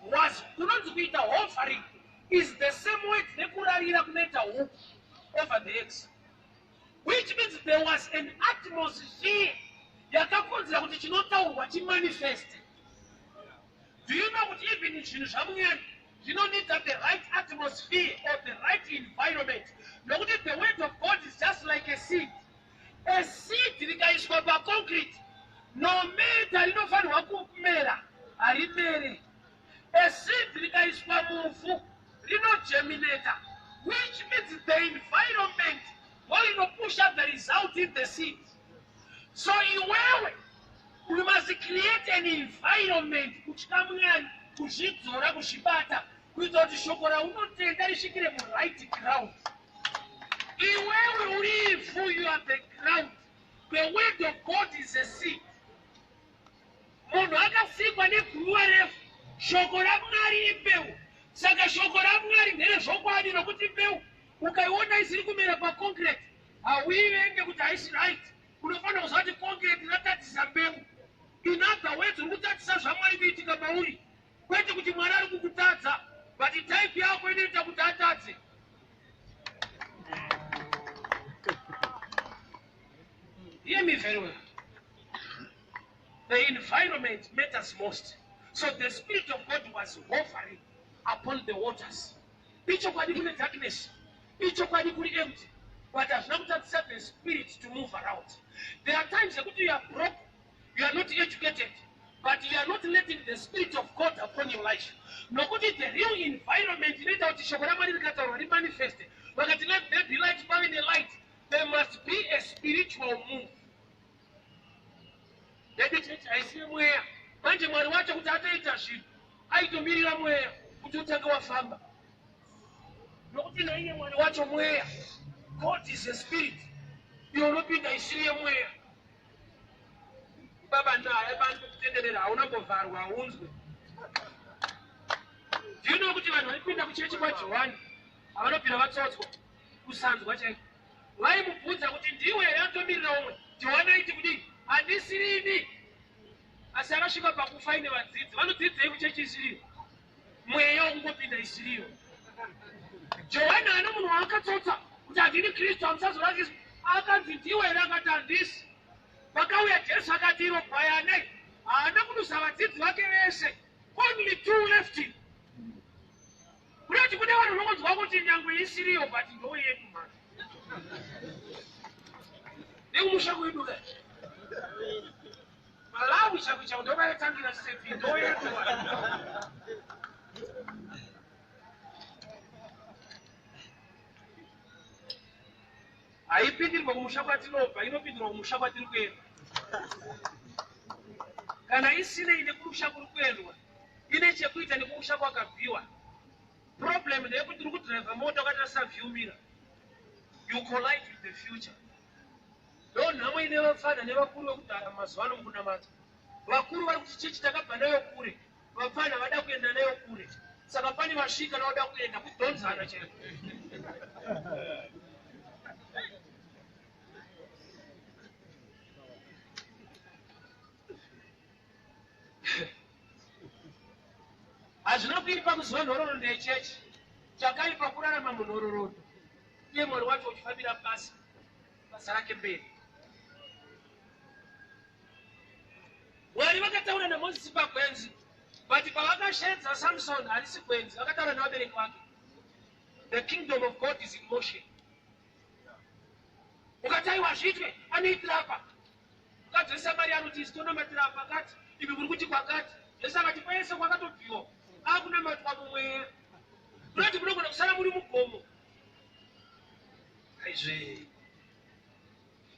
was kunonzi kuita hovering, is the same way nekurarira kunoita hope over the eggs. which means there was an atmosphere yakakonzera kuti chinotaurwa chimanifest. Do you know what even in zvinhu zvamwari you don't need to have the right atmosphere or the right environment? Look at the word of God is just like a seed. A seed rikaiswa pa concrete. No matter rinofanirwa kumera, harimere. A seed rikaiswa muvhu rinogerminata, which means the environment will push out the result in the seed. So iwewe, we must create an environment which kamwani kuzvidzora kuzvibata kuitira kuti shoko raunotenda risvikire right ground. Iwewe uri ivhu, you are the ground. The word of God is a seed. Munhu akasikwa neguruva refu, shoko raMwari imbeu. Saka shoko raMwari nderezvokwadi nokuti mbeu ukaiona isiri kumera paconcrete hauivenge kuti haisi right. Unofanira kuziva kuti concrete inotatisa mbeu. In other words, uri kutatisa zvaMwari kuitika mauri. Kwete kuti Mwari ari kukutadza, but type yako inoita kuti atadze. Hear me very well. The environment matters most. So the Spirit of God was hovering upon the waters. Ichokwadi kune darkness. Ichokwadi kune empty. But has not set the Spirit to move around. There are times that you are broke, you are not educated, but you are not letting the Spirit of God upon your life. No good the real environment in it out to manifest. But let there be light burning the light. There must be a spiritual move. I see where manje Mwari wacho kuti ataita zvinhu aitomirira mweya kuti utange wafamba. Nokuti naiye Mwari wacho mweya. God is a spirit. Iwe unopinda isiri yemweya. Baba naye bantu kutenderera haunambovharwa haunzwe. Do you know kuti vanhu vanopinda kuchechi kwaJohani havanopinda vatsotswa kusanzwa chaiko? Vaimubvunza kuti ndiwe here atomirira umwe. Johani aiti kudii? Handisirini. Asi akasvika pakufa ine vadzidzi. Vanodzidzei kuchechi isiriyo? Mweya wokungopinda isiriyo. Johani ana munhu waakatsotsa kuti handini Kristu hamusazovakiswa. Akanzi ndiwe here? Akati handisi. Pakauya Jesu akati iro bhayane haana kudusa vadzidzi vake vese. Only 2 left him. Kunoti kune vanhu vanongonzwa kuti nyangwe isiriyo but ndoyedu mani. Nekumusha kwedu kaya. Malawi chako chako ndovayatangira sepi ndoyedu mani. Haipindirwa kumusha kwatinobva, inopindirwa kumusha kwatiri kuenda. Kana isine ine kumusha kuri kuendwa, ine chekuita nekumusha kwakabviwa. Problem ndeyekuti tiri kudriva mota ukatasavyumira. You collide with the future. Ndo nhamo ine vafana nevakuru vekudhara mazuva ano mukunamata. Vakuru vari kuti chechi takabva nayo kure, vafana vada kuenda nayo kure. Saka pane vasvika navada kuenda kudhonzana chaiko. Hazvina kuipa kuziva nhororo ndechechi. Chakaipa kurarama munhororondo. Iye Mwari wacho uchifambira basa rake mberi. Mwari vakataura naMozisi pagwenzi, but pavakasvedza Samson harisi gwenzi, vakataura navabereki vake. The kingdom of God is in motion. Ukati aiwa zvitwe, anoitira apa. Ukati Samaria anoti isi tonamatira apa akati, ivi muri kuti kwakati. Jesu akati kwese kwakatobviwa. Akunamatwa mumweya. Kunoti munogona kusara muri mugomo. Aizve.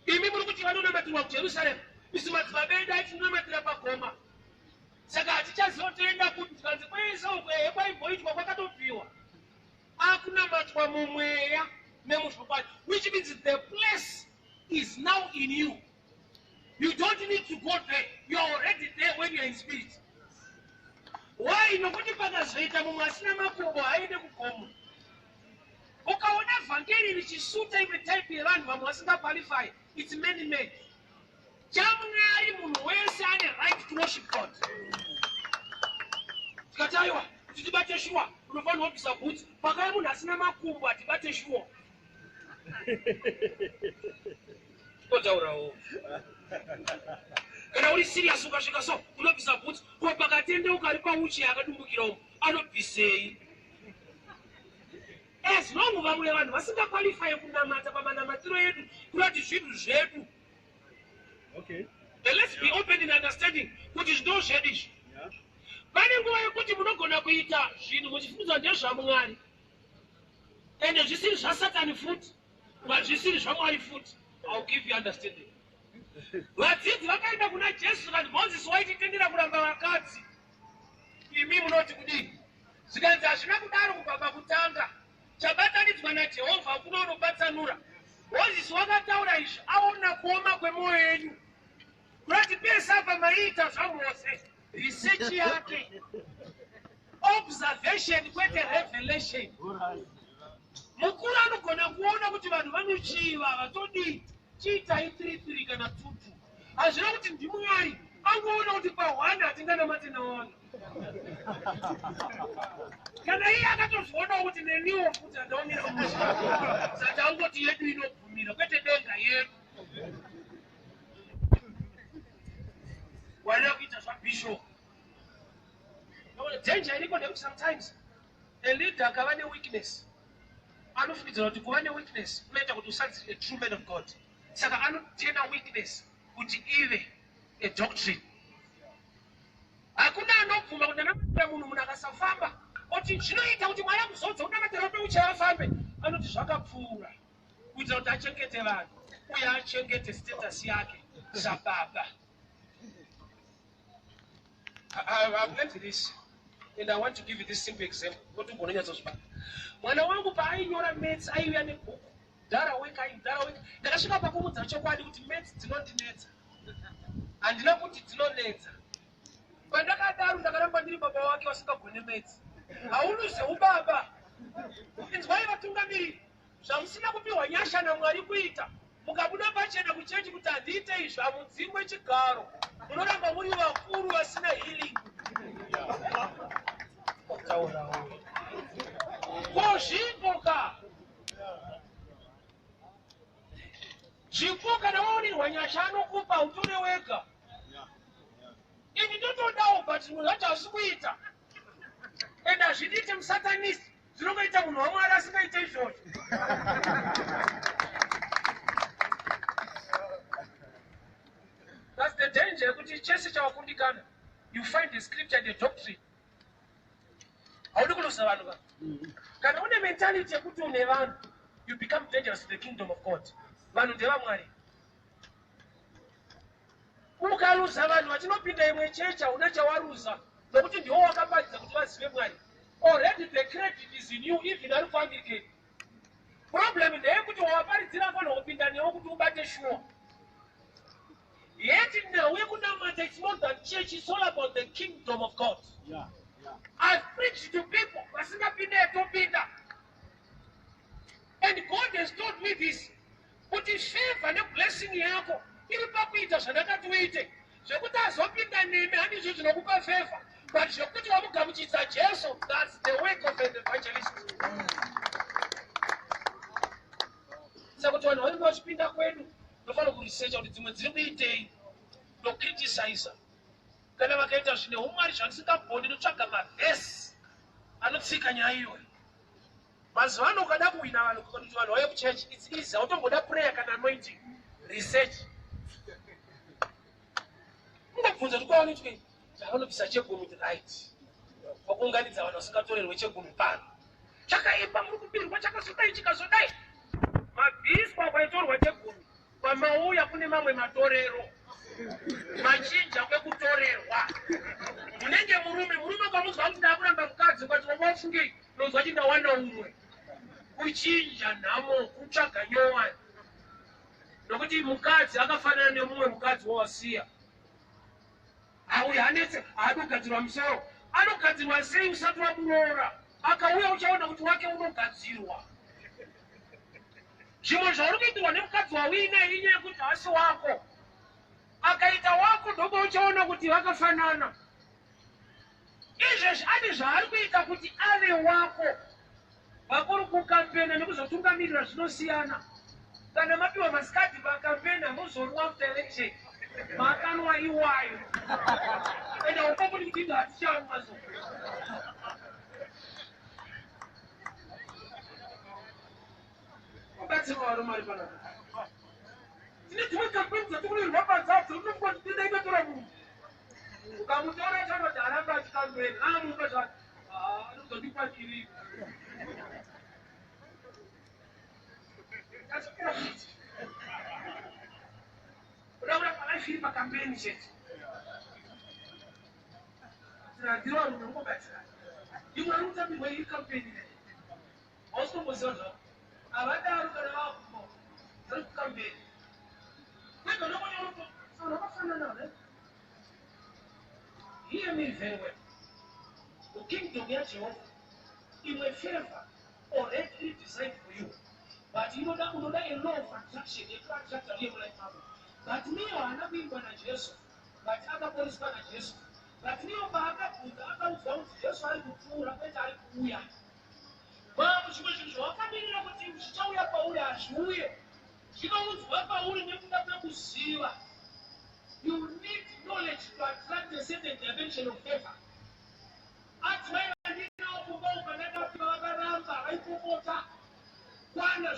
Imi muri kuti vanonamatirwa kuJerusarema. Isu madzibaba edu aitinonamatira pagoma. Saka hatichaziva toenda kuti tikanzi kwese ukwehe kwaimboitwa kwakatobviwa. Akunamatwa mumweya nemuchokwadi. Which means the place is now in you. You don't need to go there. You are already there when you are in spirit. Why? Nokuti pakazoita mumwe asina makumbo haende kugomo. Ukaona vhangeri richisuta imwe type yevanhu vamwe vasingaqualify, it's many men. Chamwari munhu wese ane right to worship God. Tikati aiwa, kuti tibate shuwa, unofanirwa kubvisa bhutsi. Pakauya munhu asina makumbo atibate shuwa. Kotaurawo. Kana uri serious ukasvika so unobvisa bhutsi ko pakatende ukari pauchi akadumbukirawo anobvisei. As long vamwe vanhu vasingakwalify kunamata pamanamatiro edu kurati zvinhu zvedu. Okay. And let's be open in understanding kuti zvinhu zvedu izvi. Pane nguva yekuti munogona kuita zvinhu muchifundzwa ndezvaMwari. Ende zvisiri zvaSatani futi, zvisiri zvaMwari futi. I'll give you understanding. Vadzidzi vakaenda kuna Jesu kandi Moses waititendera kuramba vakadzi. Imi munoti kudini? Zvikanzi hazvina kudaro kubva pakutanga. Chabatanidzwa naJehovha hakuna unobatsanura. Moses wakataura izvi aona kuoma kwemoyo yenyu. Kurati pese apa maita zvaMose. Research yake. Observation kwete revelation. Mukuru anogona kuona kuti vanhu vanochiva vatodi chiita 3-3 kana 2-2. Hazvina kuti ndiMwari angoona kuti pa1 hatinganamate na1. Kana iye akatozviona kuti neniwo futi handaomira kumusha. Saka angoti yedu inobvumira kwete denga yedu. Warira kuita zvabishop. Danger iriko ndekuti sometimes a leader akava neweakness. Anofungidzira kuti kuva neweakness kunoita kuti usanzi a true man of God. Saka anotena weakness kuti ive a doctrine. Hakuna anobvuma kuti anamatira munhu akasafamba oti zvinoita kuti Mwari akuzodza unamatira peuchi afambe. Anoti zvakapfuura kuitira kuti achengete vanhu uye achengete status yake sababa. I've learned this and I want to give you this simple example. Mwana wangu paainyora maths aiuya nebhuku dhara weka. Ndakasvika pakumudza chokwadi kuti maths dzinondinetsa. Handina kuti dzinonetsa. Pandakadaro ndakaramba ndiri baba wake wasingagone maths. Haunuze ubaba. Inzwai vatungamiri. Zvamusina kupiwa nyasha naMwari kuita. Mukabuda pachena kuchechi kuti handiite izvi hamudzimwe chigaro. Munoramba muri vakuru vasina healing. Kozvipoka. Zvipoka nawaonirwa nyasha anokupa utore wega. Ini ndotodawo but munhu wacho hasi kuita. Ende hazvidiite musatanist. Zvinoita munhu waMwari asingaite izvozvo. That's the danger kuti chese chawakundikana. You find the scripture and the doctrine. Haudi kulusa vanhu va. Kana une mentality yekuti une vanhu, you become dangerous to the kingdom of God. Vanhu ndevaMwari. Ukaluza vanhu vachinopinda imwe checha una chawaruza nokuti ndiwo wakaparidza kuti vazive Mwari. Already the credit is in you even ari kuangirikeni. Problem ndeyekuti wawaparidzira vanhu kupinda newo kuti ubate sure. Yet now we could not matter. It's more than church. It's all about the kingdom of God. Yeah. I've preached to people. And God has told me this. But His favor and blessing yako. Ili pakuita zvanakatuite. Zvekuti azopinda nemi handizvo zvinokupa favor. But zvekuti wamugamuchidza Jesu, that's the work of an evangelist. Saka kuti vanhu vanenge vachipinda kwedu, nofana kurisecha kuti dzimwe dziri kuitei, nokriticize. Kana vakaita zvine umwari zvandisingagoni ndotsvaga mavhesi anotsika nyaya iyoyo. Mazuva ano ukada kuwina vanhu kuti vanhu vauye kuchechi, it's easy. Hautomboda prayer kana anointing. Research. Ungabvunza kuti kwavanoti zvavanobvisa chegumi right. Wakuunganidza vanhu vasingatorerwe chegumi pano. Chakaimba muri kubirwa chakazodai chikazodai. Mabhiswa kwaitorwa chegumi. Pamauya kune mamwe matorero. Machinja kwekutorerwa. Munenge murume kwamuzwa kuti ndakuramba mukadzi kwati wamafungei nozwa kuti ndawana umwe. Kuchinja nhamo kutsvaga nyowani. Nokuti mukadzi akafanana nemumwe mukadzi wawasiya. Auya anetse haadogadzirwa musoro. Anogadzirwa sei usati wamuroora? Akauya uchaona kuti wake unogadzirwa. Zvimwe zvauri kuitirwa nemukadzi wawina inyaya yekuti hasi wako. Akaita wako ndobo uchaona kuti vakafanana. Izvezvi ane zvaari kuita kuti ave wako. Vakuru kukampena nekuzotungamirira zvinosiyana. kana mapiwa maskati pakampeni amuzorwa after election makanwa iwayo enda ukopoti kuti hatichamwazo ubatsima waromari panapa tine dzimwe kampeni dzatikunirwa padzadzo unofuka titenda itotora munhu ukamutora chanoti aramba achikambeni amupa zvati anozondikwatiri udaura palaifiri pakampeni chete ndiro vanhu vanongobatsira imwe ari kutambirwa iri kampeni hausitomboziva zvavo havadaro kana vakumo vari kukampeni kwega nokonyaoto vanhu vakafanana ne hear me very well. The kingdom of Jehovah, in my favor, already designed for you. But you know that a law of attraction, a attraction here like that. But me, I'm not being born a Jesus. But other boys born a Jesus. But me, I'm not going to Jesus. I'm going to Hallelujah. Mama, she was coming up with him. She told you about us. She knows what about you. You need knowledge to attract a certain dimension of favor. That's why I didn't know who go for that. I put one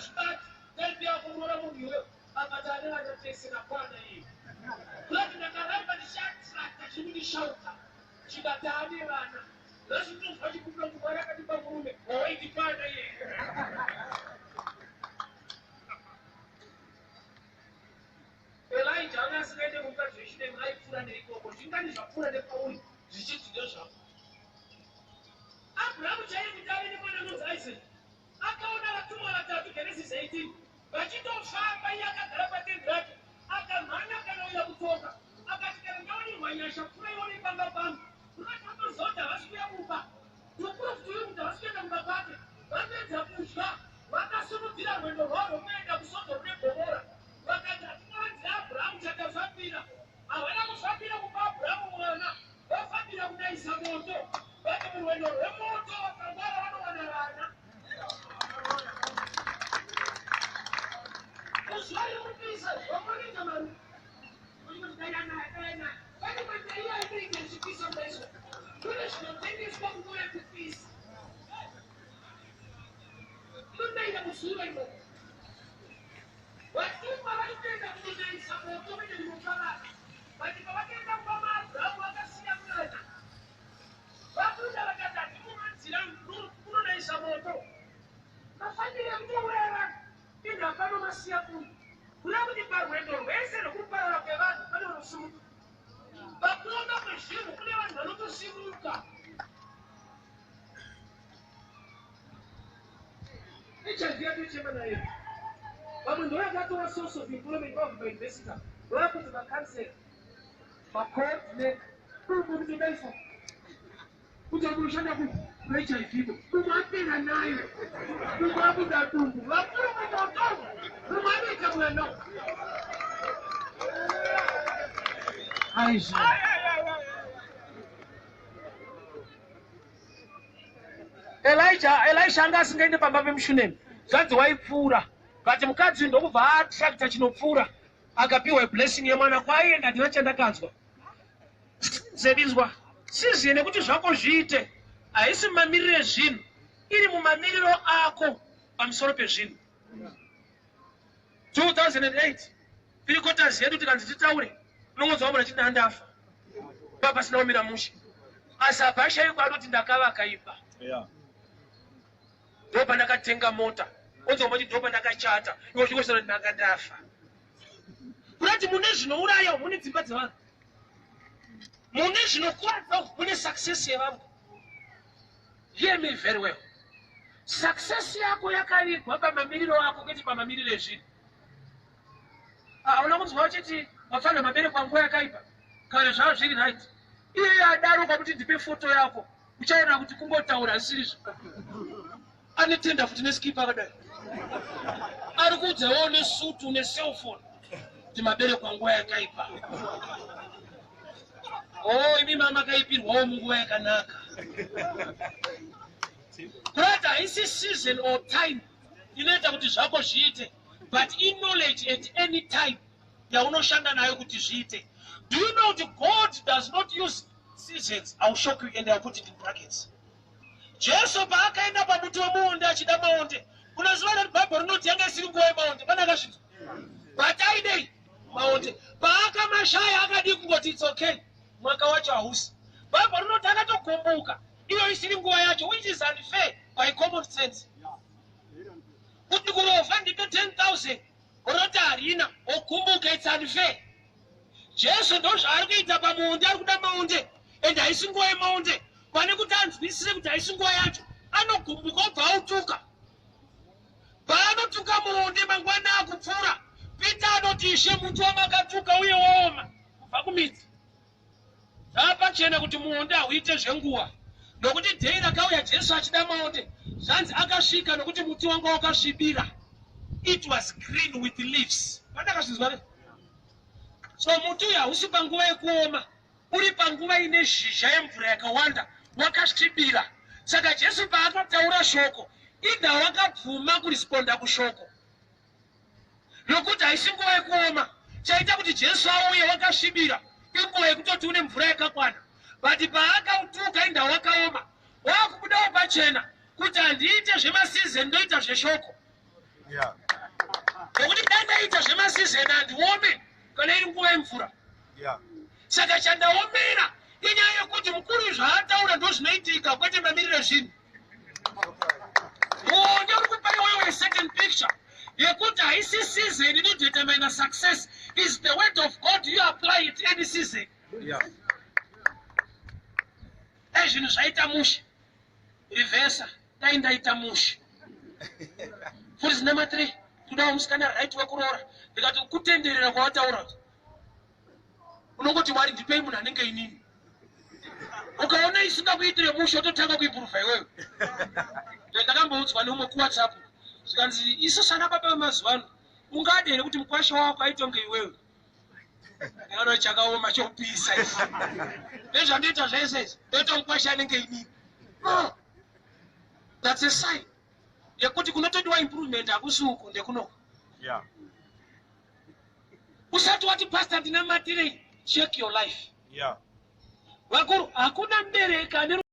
start, then they are going to you. I'm not going to take in a corner. Blood in the Caramba, the shot, that she will shout. She got the idea. Let's do what you put on the room. Oh, 85 a year. Elijah anasema mukati wishine mlaifura neikoko chingani zvapfura nepauri zvichiti zvavo Abrahamu chaiye kutari nemwana anonzi Isaac akaona vatumwa vatatu Genesis 18 vachitofamba iye akagara patendi rake akamhanya akanauya kutoka akati kana ndaonirwa nyasha pfura ione pamba pangu unatambozoti havasi kuya mumba tokurofuti uyu kuti havasi kuenda mumba pake vapedza kudya vakasimudzira rwendo rwavo kuenda kuSodhomu neGomora vakati hatingavanzi Abrahamu chakafambira havana kufambira kupa Abrahamu mwana vafambira kudaisa moto vati murwendo rwemoto vakangwara vanowana vana uzwari kupisa vamoneta maru vane mandaiya inoita zvipisa maiso kune zvinotengeswa kunouya kupisa inodaita kuzuva imomo vatumwa vaitoenda kunodaisa moto vene zvinoparara vati pavakaenda kwama Abrahamu vakasiya mwana vakuda vakati hatimumanzira kunodaisa moto vafanire kutouraya vanhu indi hapano masiya kuno kuda kuti parwendo rwese rwekuparara kwevanhu pane vanosimuka pakuonga kwezvinhu kune vanhu vanotosimuka HIV yedu ichema nayo vamwe ndo vakatova source of employment vakumauniversity vakuti vakansela vacoordinate kuti kuti munoshanda HIV umwe apera nayo umwe abuda dumbu vakuru mutotomo umwe anoita mweno aizvo Elisha anga asingaende pamba pemushunemi zvanzi waipfuura kati mukadzi ndokubva atrakta chinopfuura akapiwa blessing yemwana kwaienda ndina chandakanzwa zebinzwa siziye nekuti zvako zviite haisi mumamiriro ezvinhu iri mumamiriro ako pamusoro pezvinhu 2008 pirikotazi yedu tikanzi titaure unongonzwa muna chiti ndandafa papasina wamira mushe asi abhashaiko anoti ndakavakaipa ndo pandakatenga mota onzwa mati ndo pandakachata iwo chikosana kuti ndanga ndafa kurati mune zvinouraya mune dzimba dzevanhu mune zvinokuwadza mune success yevanhu hear me very well success yako yakarigwa pamamiriro ako kwete pamamiriro ezvinhu hauna kunzwa uchiti wafanira mabereko anguva yakaipa kana zvava zviri right iye adaro kwakuti ndipe foto yako uchaona kuti kungotaura zvisizvo anetenda futi neskipa akadai ari kudzawo nesutu necellphone kuti mabereko anguva yakaipa imi mama akaipirwawo munguva yakanaka kurati haisi season or time inoita kuti zvako zviite but in knowledge at any time yaunoshanda nayo kuti zviite. Do you know that God does not use seasons? I'll shock you and I'll put it in brackets. Jesu paakaenda pamuti wemuonde achida maonde. Unaziva kuti Bible rinoti yanga isiri nguva yemaonde. Pana akasvika. But aidei maonde. Paakamashaya akadi kungoti it's okay. Mwaka wacho hausi. Bible rinoti akatogomboka. Iyo isiri nguva yacho, which is unfair by common sense. Kuti kurova ndipe 10,000. Unoti harina. Okumbuka it's unfair. Jesu ndo zvaari kuita pamuonde, ari kuda maonde. And haisi nguva yemaonde. Pane kuti anzwisise kuti haisi nguva yacho, anogumbuka obva autuka. Paanotuka muonde mangwana akupfuura, Pita anoti Ishe muti wamakatuka uye waoma kubva kumidzi. Zvapachena kuti muonde hauite zvenguva. Nokuti dhei rakauya Jesu achida maonde, zvanzi akasvika nokuti muti wanga wakasvibira. It was green with leaves. Pandakazvinzwa ne? So muti uyu hausi panguva yekuoma, uri panguva ine zhizha yemvura yakawanda, wakasvibira. Saka Jesu paakataura shoko, idha wakabvuma kuresponda kushoko. Nokuti haisi nguva yekuoma, chaita kuti Jesu auye wakasvibira, inguva yekutoti une mvura yakakwana. But paakautuka idha wakaoma, wakubudawo pachena kuti handiite zvemasizeni ndoita zveshoko. Nokuti dandaita zvemasizeni handiome kana iri nguva yemvura. Saka chandaomera inyaya yekuti mukuru zvaataura ndo zvinoitika kwete mamiriro zvinhu. Muonde uri kupa iwewe a second picture yekuti haisi season inodetermine success. Is the word of God, you apply it any season. Zvinhu zvaita mushi reversa dai ndaita mushi. Futi number 3 kudawo musikana right wekuroora ndikati kutenderera kwawataura kuti unongoti Mwari ndipei munhu anenge inini. Ukaona isingakuitire musho totanga kuimprova iwewe. Ndakamboudzwa neumwe kuWhatsApp zvikanzi isu sana baba vemazuva ano ungadere kuti mukwasha wako aitonge iwewe. Ndakati chakaoma chokupisa izvi. Ndezvandoita zvese izvi ndoita mukwasha anenge inini. That's a sign yekuti kunotodiwa improvement hakusi uku ndekuno. Usati wati pastor ndina matirei, check your life. Vakuru hakuna mubereki ane